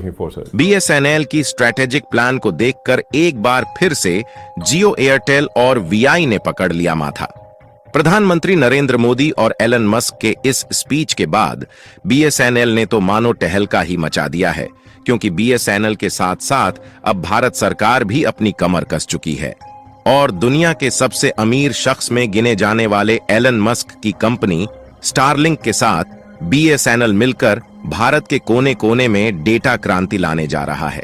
pushing for, sir. BSNL की strategic plan को देखकर एक बार फिर से जियो, एयरटेल और वीआई ने पकड़ लिया माथा। प्रधानमंत्री नरेंद्र मोदी और एलन मस्क के इस स्पीच के बाद बीएसएनएल ने तो मानो टहलका ही मचा दिया है, क्योंकि बीएसएनएल के साथ साथ अब भारत सरकार भी अपनी कमर कस चुकी है और दुनिया के सबसे अमीर शख्स में गिने जाने वाले एलन मस्क की कंपनी स्टारलिंक के साथ बीएसएनएल मिलकर भारत के कोने कोने में डेटा क्रांति लाने जा रहा है।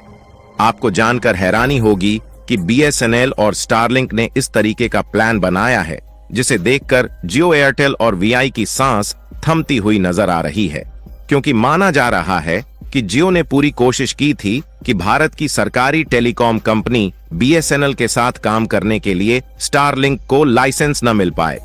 आपको जानकर हैरानी होगी कि बीएसएनएल और स्टारलिंक ने इस तरीके का प्लान बनाया है जिसे देखकर जियो, एयरटेल और वीआई की सांस थमती हुई नजर आ रही है, क्योंकि माना जा रहा है कि जियो ने पूरी कोशिश की थी कि भारत की सरकारी टेलीकॉम कंपनी बीएसएनएल के साथ काम करने के लिए स्टारलिंक को लाइसेंस न मिल पाए,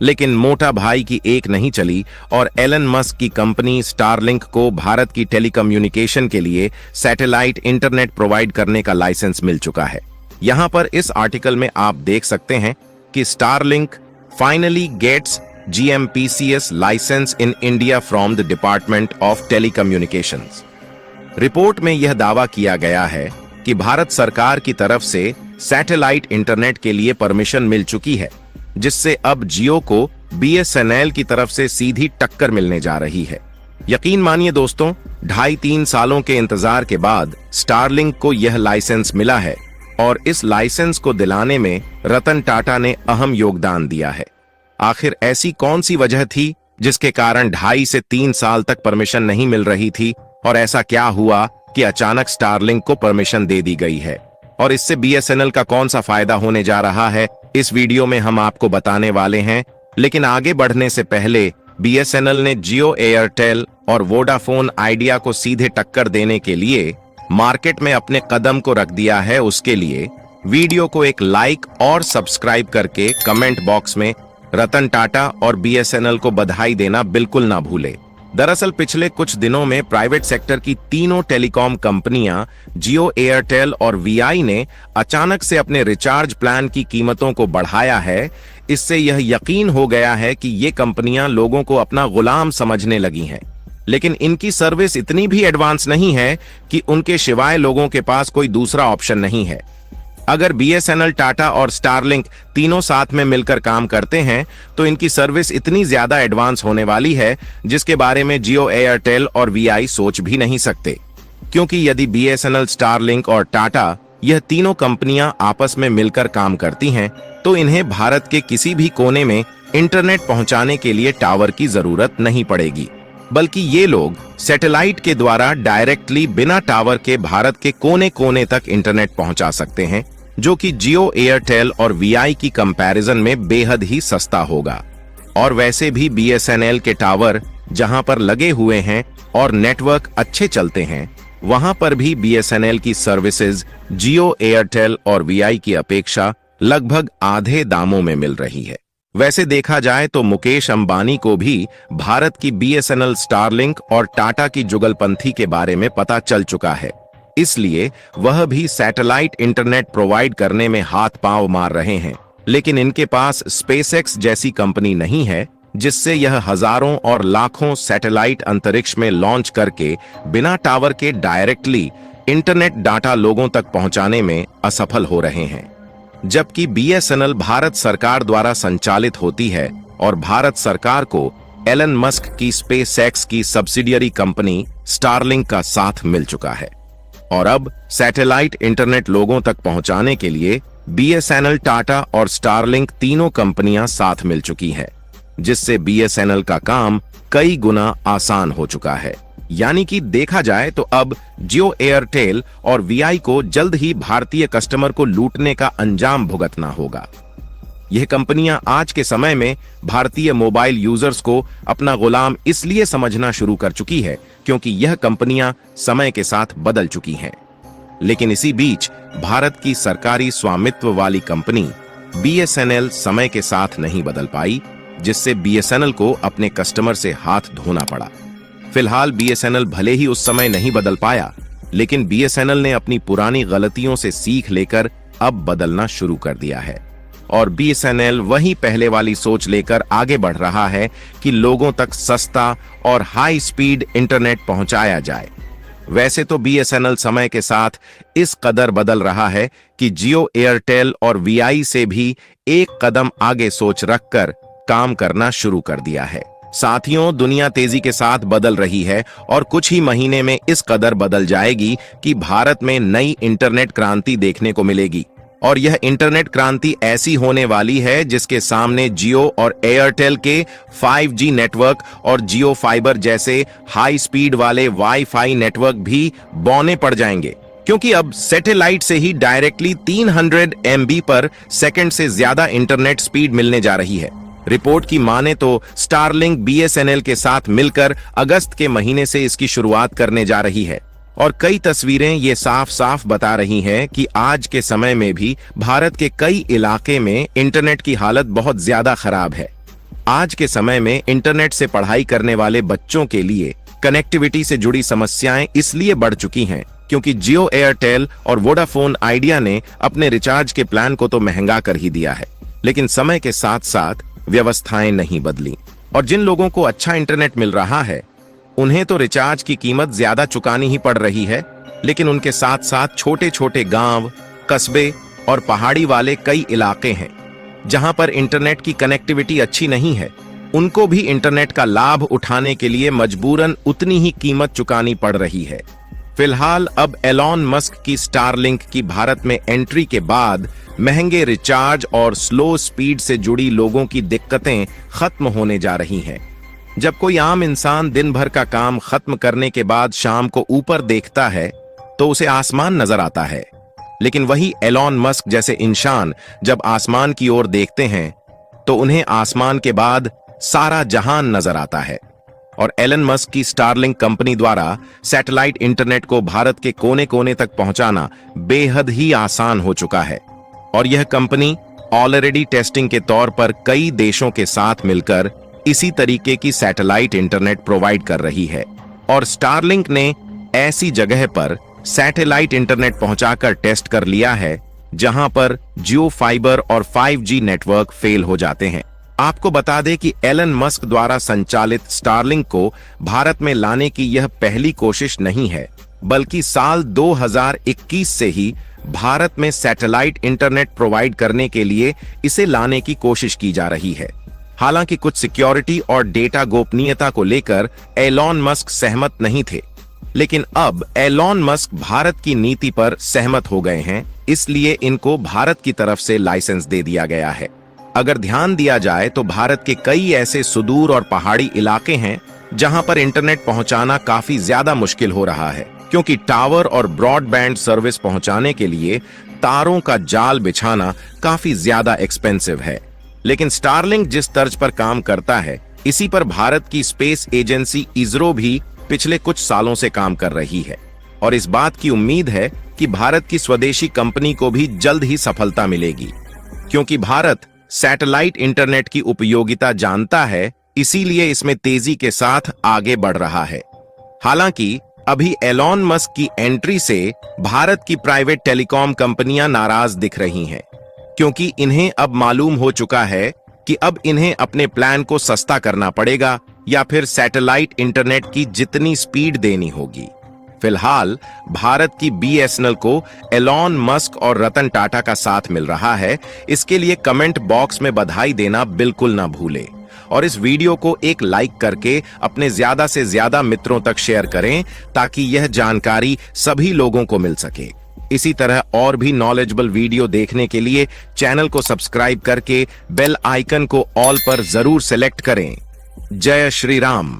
लेकिन मोटा भाई की एक नहीं चली और एलन मस्क की कंपनी स्टारलिंक को भारत की टेलीकम्युनिकेशन के लिए सैटेलाइट इंटरनेट प्रोवाइड करने का लाइसेंस मिल चुका है। यहां पर इस आर्टिकल में आप देख सकते हैं कि Starlink finally gets GMPCS licence in India from the department of telecommunications. Report में यह दावा किया गया है कि भारत सरकार की तरफ से सैटेलाइट इंटरनेट के लिए परमिशन मिल चुकी है, जिससे अब जियो को बीएसएनएल की तरफ से सीधी टक्कर मिलने जा रही है। यकीन मानिए दोस्तों, 2.5-3 सालों के इंतजार के बाद स्टारलिंक को यह लाइसेंस मिला है और इस लाइसेंस को दिलाने में रतन टाटा ने अहम योगदान दिया है। आखिर ऐसी कौन सी वजह थी जिसके कारण 2.5 से 3 साल तक परमिशन नहीं मिल रही थी और ऐसा क्या हुआ कि अचानक स्टारलिंक को परमिशन दे दी गई है और इससे बीएसएनएल का कौन सा फायदा होने जा रहा है, इस वीडियो में हम आपको बताने वाले हैं। लेकिन आगे बढ़ने से पहले बीएसएनएल ने जियो, एयरटेल और वोडाफोन आइडिया को सीधे टक्कर देने के लिए मार्केट में अपने कदम को रख दिया है। उसके लिए वीडियो को एक लाइक और सब्सक्राइब करके कमेंट बॉक्स में रतन टाटा और बीएसएनएल को बधाई देना बिल्कुल ना भूले। दरअसल पिछले कुछ दिनों में प्राइवेट सेक्टर की तीनों टेलीकॉम कंपनियां जियो, एयरटेल और वीआई ने अचानक से अपने रिचार्ज प्लान की कीमतों को बढ़ाया है। इससे यह यकीन हो गया है कि ये कंपनियां लोगों को अपना गुलाम समझने लगी हैं, लेकिन इनकी सर्विस इतनी भी एडवांस नहीं है कि उनके सिवाय लोगों के पास कोई दूसरा ऑप्शन नहीं है। अगर बीएसएनएल, टाटा और स्टारलिंक तीनों साथ में मिलकर काम करते हैं तो इनकी सर्विस इतनी ज्यादा एडवांस होने वाली है जिसके बारे में जियो, एयरटेल और वीआई सोच भी नहीं सकते। क्योंकि यदि बीएसएनएल, स्टारलिंक और टाटा यह तीनों कंपनियां आपस में मिलकर काम करती हैं तो इन्हें भारत के किसी भी कोने में इंटरनेट पहुंचाने के लिए टावर की जरूरत नहीं पड़ेगी, बल्कि ये लोग सैटेलाइट के द्वारा डायरेक्टली बिना टावर के भारत के कोने कोने तक इंटरनेट पहुंचा सकते हैं, जो कि जियो, एयरटेल और वीआई की कंपैरिजन में बेहद ही सस्ता होगा। और वैसे भी बीएसएनएल के टावर जहां पर लगे हुए हैं और नेटवर्क अच्छे चलते हैं, वहां पर भी बीएसएनएल की सर्विसेज जियो, एयरटेल और वीआई की अपेक्षा लगभग आधे दामों में मिल रही है। वैसे देखा जाए तो मुकेश अंबानी को भी भारत की बीएसएनएल, स्टारलिंक और टाटा की जुगलपंथी के बारे में पता चल चुका है, इसलिए वह भी सैटेलाइट इंटरनेट प्रोवाइड करने में हाथ पांव मार रहे हैं। लेकिन इनके पास स्पेसएक्स जैसी कंपनी नहीं है जिससे यह हजारों और लाखों सैटेलाइट अंतरिक्ष में लॉन्च करके बिना टावर के डायरेक्टली इंटरनेट डाटा लोगों तक पहुंचाने में असफल हो रहे हैं। जबकि बीएसएनएल भारत सरकार द्वारा संचालित होती है और भारत सरकार को एलन मस्क की स्पेसएक्स की सब्सिडियरी कंपनी स्टारलिंक का साथ मिल चुका है और अब सैटेलाइट इंटरनेट लोगों तक पहुंचाने के लिए बीएसएनएल, टाटा और स्टारलिंक तीनों कंपनियां साथ मिल चुकी हैं, जिससे बीएसएनएल का काम कई गुना आसान हो चुका है। यानी कि देखा जाए तो अब जियो, एयरटेल और वीआई को जल्द ही भारतीय कस्टमर को लूटने का अंजाम भुगतना होगा। यह कंपनियां आज के समय में भारतीय मोबाइल यूजर्स को अपना गुलाम इसलिए समझना शुरू कर चुकी है क्योंकि यह कंपनियां समय के साथ बदल चुकी हैं। लेकिन इसी बीच भारत की सरकारी स्वामित्व वाली कंपनी बीएसएनएल समय के साथ नहीं बदल पाई, जिससे बीएसएनएल को अपने कस्टमर से हाथ धोना पड़ा। फिलहाल बीएसएनएल भले ही उस समय नहीं बदल पाया, लेकिन बीएसएनएल ने अपनी पुरानी गलतियों से सीख लेकर अब बदलना शुरू कर दिया है और बीएसएनएल वही पहले वाली सोच लेकर आगे बढ़ रहा है कि लोगों तक सस्ता और हाई स्पीड इंटरनेट पहुंचाया जाए। वैसे तो बीएसएनएल समय के साथ इस कदर बदल रहा है कि जियो, एयरटेल और वीआई से भी एक कदम आगे सोच रखकर काम करना शुरू कर दिया है। साथियों, दुनिया तेजी के साथ बदल रही है और कुछ ही महीने में इस कदर बदल जाएगी कि भारत में नई इंटरनेट क्रांति देखने को मिलेगी। और यह इंटरनेट क्रांति ऐसी होने वाली है जिसके सामने जियो और एयरटेल के 5G नेटवर्क और जियो फाइबर जैसे हाई स्पीड वाले वाईफाई नेटवर्क भी बौने पड़ जाएंगे, क्योंकि अब सैटेलाइट से ही डायरेक्टली 300 MB पर सेकंड से ज्यादा इंटरनेट स्पीड मिलने जा रही है। रिपोर्ट की माने तो स्टारलिंक बीएसएनएल के साथ मिलकर अगस्त के महीने से इसकी शुरुआत करने जा रही है और कई तस्वीरें ये साफ साफ बता रही हैं कि आज के समय में भी भारत के कई इलाके में इंटरनेट की हालत बहुत ज्यादा खराब है। आज के समय में इंटरनेट से पढ़ाई करने वाले बच्चों के लिए कनेक्टिविटी से जुड़ी समस्याएं इसलिए बढ़ चुकी हैं क्योंकि जियो, एयरटेल और वोडाफोन आइडिया ने अपने रिचार्ज के प्लान को तो महंगा कर ही दिया है, लेकिन समय के साथ साथ व्यवस्थाएं नहीं बदली और जिन लोगों को अच्छा इंटरनेट मिल रहा है उन्हें तो रिचार्ज की कीमत ज्यादा चुकानी ही पड़ रही है, लेकिन उनके साथ साथ छोटे छोटे गांव, कस्बे और पहाड़ी वाले कई इलाके हैं जहां पर इंटरनेट की कनेक्टिविटी अच्छी नहीं है, उनको भी इंटरनेट का लाभ उठाने के लिए मजबूरन उतनी ही कीमत चुकानी पड़ रही है। फिलहाल अब एलॉन मस्क की स्टारलिंक की भारत में एंट्री के बाद महंगे रिचार्ज और स्लो स्पीड से जुड़ी लोगों की दिक्कतें खत्म होने जा रही हैं। जब कोई आम इंसान दिन भर का काम खत्म करने के बाद शाम को ऊपर देखता है तो उसे आसमान नजर आता है, लेकिन वही एलॉन मस्क जैसे इंसान जब आसमान की ओर देखते हैं तो उन्हें आसमान के बाद सारा जहान नजर आता है। और एलन मस्क की स्टारलिंक कंपनी द्वारा सैटेलाइट इंटरनेट को भारत के कोने कोने तक पहुंचाना बेहद ही आसान हो चुका है और यह कंपनी ऑलरेडी टेस्टिंग के तौर पर कई देशों के साथ मिलकर इसी तरीके की सैटेलाइट इंटरनेट प्रोवाइड कर रही है। और स्टारलिंक ने ऐसी जगह पर सैटेलाइट इंटरनेट पहुंचाकर टेस्ट कर लिया है जहां पर जियो फाइबर और 5G नेटवर्क फेल हो जाते हैं। आपको बता दें कि एलन मस्क द्वारा संचालित स्टारलिंक को भारत में लाने की यह पहली कोशिश नहीं है, बल्कि साल 2021 से ही भारत में सैटेलाइट इंटरनेट प्रोवाइड करने के लिए इसे लाने की कोशिश की जा रही है। हालांकि कुछ सिक्योरिटी और डेटा गोपनीयता को लेकर एलॉन मस्क सहमत नहीं थे, लेकिन अब एलॉन मस्क भारत की नीति पर सहमत हो गए हैं, इसलिए इनको भारत की तरफ से लाइसेंस दे दिया गया है। अगर ध्यान दिया जाए तो भारत के कई ऐसे सुदूर और पहाड़ी इलाके हैं जहां पर इंटरनेट पहुंचाना काफी ज्यादा मुश्किल हो रहा है, क्योंकि टावर और ब्रॉडबैंड सर्विस पहुंचाने के लिए तारों का जाल बिछाना काफी ज्यादा एक्सपेंसिव है। लेकिन स्टारलिंक जिस तर्ज पर काम करता है, इसी पर भारत की स्पेस एजेंसी इसरो भी पिछले कुछ सालों से काम कर रही है और इस बात की उम्मीद है कि भारत की स्वदेशी कंपनी को भी जल्द ही सफलता मिलेगी, क्योंकि भारत सैटेलाइट इंटरनेट की उपयोगिता जानता है, इसीलिए इसमें तेजी के साथ आगे बढ़ रहा है। हालांकि अभी एलॉन मस्क की एंट्री से भारत की प्राइवेट टेलीकॉम कंपनियां नाराज दिख रही हैं, क्योंकि इन्हें अब मालूम हो चुका है कि अब इन्हें अपने प्लान को सस्ता करना पड़ेगा या फिर सैटेलाइट इंटरनेट की जितनी स्पीड देनी होगी। फिलहाल भारत की बीएसएनएल को एलॉन मस्क और रतन टाटा का साथ मिल रहा है। इसके लिए कमेंट बॉक्स में बधाई देना बिल्कुल ना भूलें और इस वीडियो को एक लाइक करके अपने ज्यादा से ज्यादा मित्रों तक शेयर करें ताकि यह जानकारी सभी लोगों को मिल सके। इसी तरह और भी नॉलेजेबल वीडियो देखने के लिए चैनल को सब्सक्राइब करके बेल आइकन को ऑल पर जरूर सेलेक्ट करें। जय श्री राम।